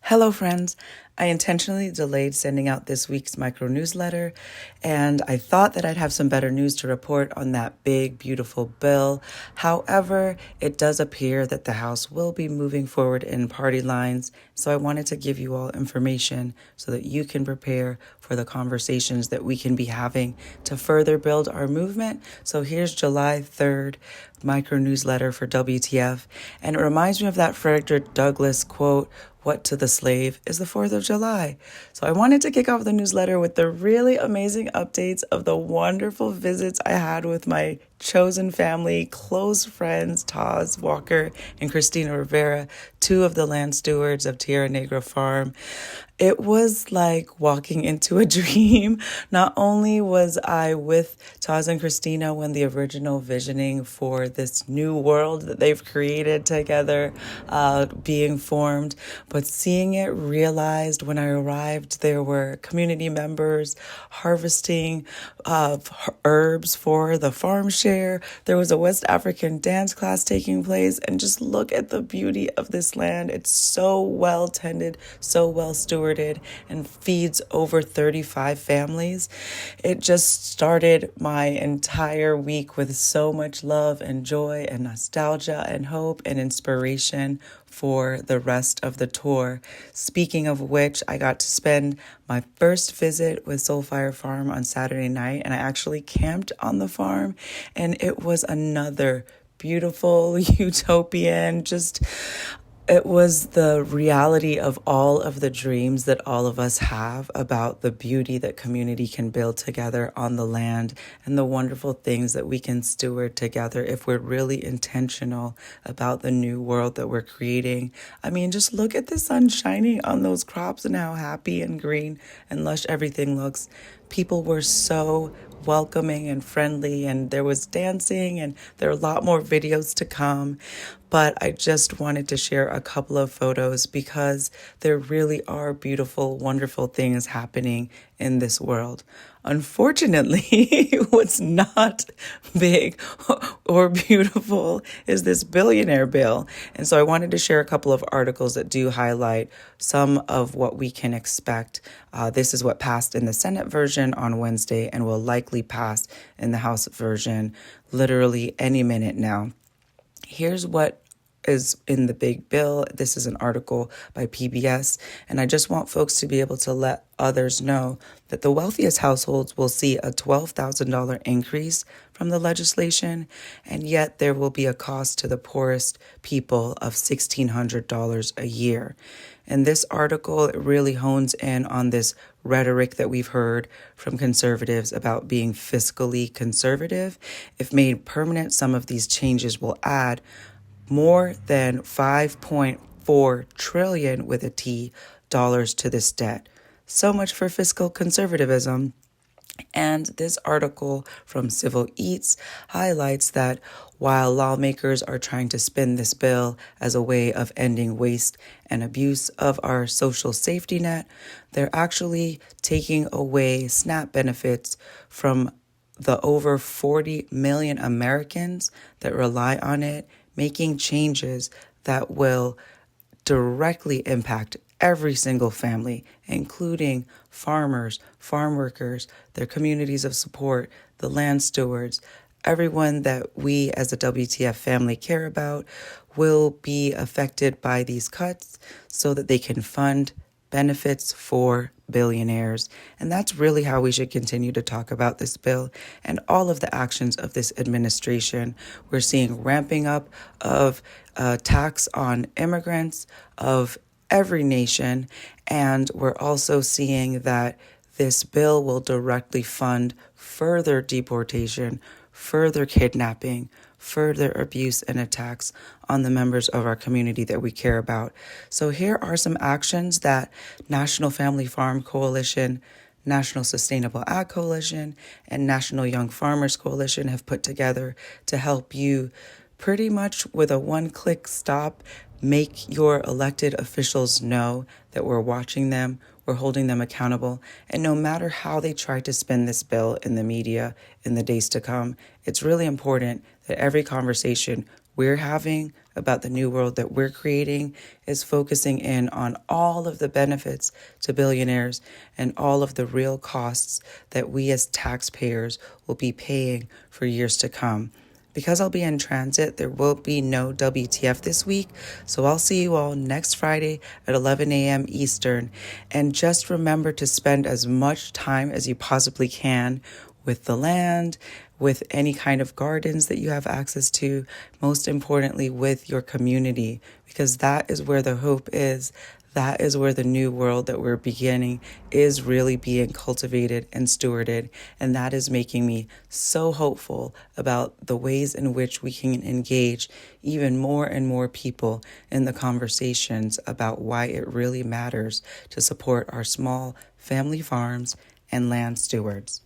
Hello, friends. I intentionally delayed sending out this week's micro newsletter, and I thought that I'd have some better news to report on that big, beautiful bill. However, it does appear that the House will be moving forward in party lines, so I wanted to give you all information so that you can prepare for the conversations that we can be having to further build our movement. So here's July 3rd micro newsletter for WTF, and it reminds me of that Frederick Douglass quote, "What to the slave is the 4th of July." So I wanted to kick off the newsletter with the really amazing updates of the wonderful visits I had with my chosen family, close friends, Taz Walker and Christina Rivera, two of the land stewards of Tierra Negra Farm. It was like walking into a dream. Not only was I with Taz and Christina when the original visioning for this new world that they've created together being formed, but seeing it realized when I arrived, there were community members harvesting herbs for the farm share. There was a West African dance class taking place, and just look at the beauty of this land. It's so well tended, so well stewarded, and feeds over 35 families. It just started my entire week with so much love and joy and nostalgia and hope and inspiration for the rest of the tour. Speaking of which, I got to spend my first visit with Soulfire Farm on Saturday night, and I actually camped on the farm, and it was another beautiful utopian, it was the reality of all of the dreams that all of us have about the beauty that community can build together on the land and the wonderful things that we can steward together if we're really intentional about the new world that we're creating. I mean, just look at the sun shining on those crops and how happy and green and lush everything looks. People were so welcoming and friendly, and there was dancing, and there are a lot more videos to come. But I just wanted to share a couple of photos because there really are beautiful, wonderful things happening in this world. Unfortunately, what's not big or beautiful is this billionaire bill. And so I wanted to share a couple of articles that do highlight some of what we can expect. This is what passed in the Senate version on Wednesday and will likely pass in the House version literally any minute now. Here's what is in the big bill. This is an article by PBS, and I just want folks to be able to let others know that the wealthiest households will see a $12,000 increase from the legislation, and yet there will be a cost to the poorest people of $1,600 a year. And this article, it really hones in on this rhetoric that we've heard from conservatives about being fiscally conservative. If made permanent, some of these changes will add more than 5.4 trillion with a T dollars to this debt. So much for fiscal conservatism. And this article from Civil Eats highlights that while lawmakers are trying to spin this bill as a way of ending waste and abuse of our social safety net, they're actually taking away SNAP benefits from the over 40 million Americans that rely on it, making changes that will directly impact every single family, including farmers, farm workers, their communities of support, the land stewards, everyone that we as a WTF family care about will be affected by these cuts so that they can fund benefits for billionaires. And that's really how we should continue to talk about this bill and all of the actions of this administration. We're seeing ramping up of tax on immigrants of every nation, and we're also seeing that this bill will directly fund further deportation, further kidnapping, further abuse and attacks on the members of our community that we care about. So here are some actions that National Family Farm Coalition, National Sustainable Ag Coalition, and National Young Farmers Coalition have put together to help you pretty much with a one-click stop make your elected officials know that we're watching them, we're holding them accountable, and no matter how they try to spin this bill in the media in the days to come, it's really important that every conversation we're having about the new world that we're creating is focusing in on all of the benefits to billionaires and all of the real costs that we as taxpayers will be paying for years to come. Because I'll be in transit, there will be no WTF this week, so I'll see you all next Friday at 11 a.m. Eastern. And just remember to spend as much time as you possibly can with the land, with any kind of gardens that you have access to, most importantly with your community, because that is where the hope is. That is where the new world that we're beginning is really being cultivated and stewarded. And that is making me so hopeful about the ways in which we can engage even more and more people in the conversations about why it really matters to support our small family farms and land stewards.